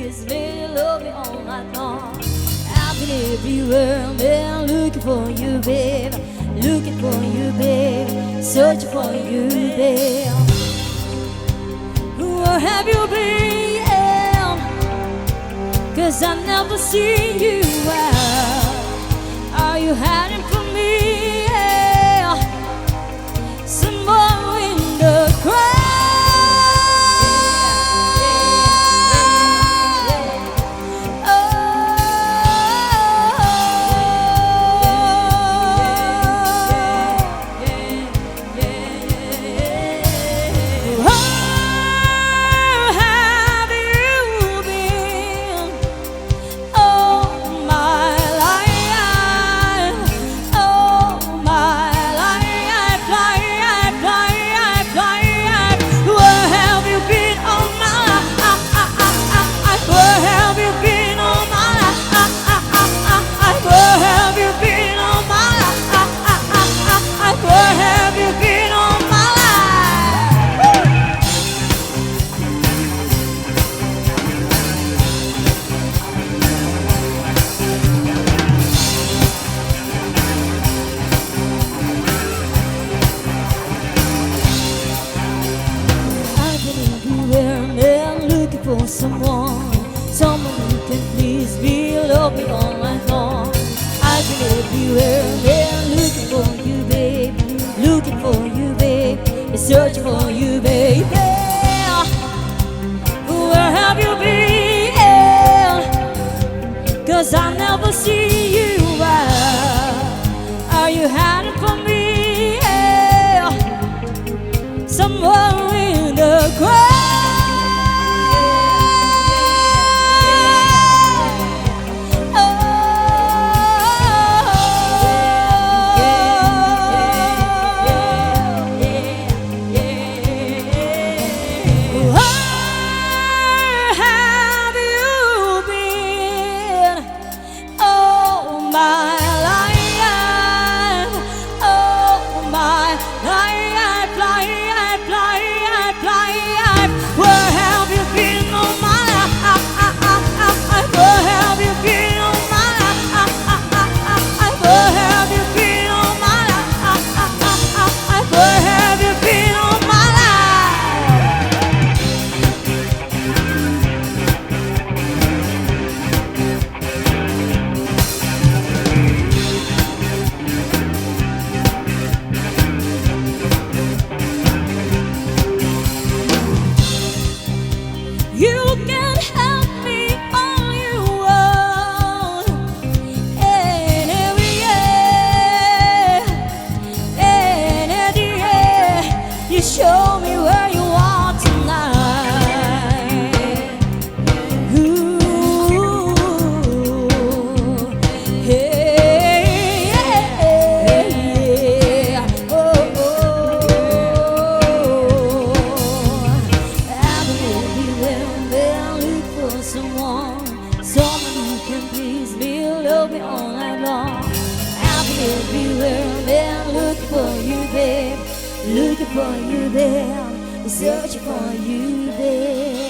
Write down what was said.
please me, love me all night long. I've been everywhere, man, looking for you, babe. Looking for you, babe. Searching for you, babe. Where have you been? 'Cause I never see you out. Are you hiding from me? Somewhere in the crowd. Someone who can please me, love me all night long. I've been everywhere, yeah, looking for you, babe. Looking for you, babe. Searching for you, babe. Yeah. Where have you been? 'Cause I never see you out. Are you hiding from me? Yeah. Somewhere in the crowd. You can help me all you want. You show me where you are tonight. Ooh, hey, yeah. Oh, I've been everywhere, been looking for someone who can please me, love me all night long. I've been everywhere, been looking for you, babe. Looking for you, babe. Searching for you, babe.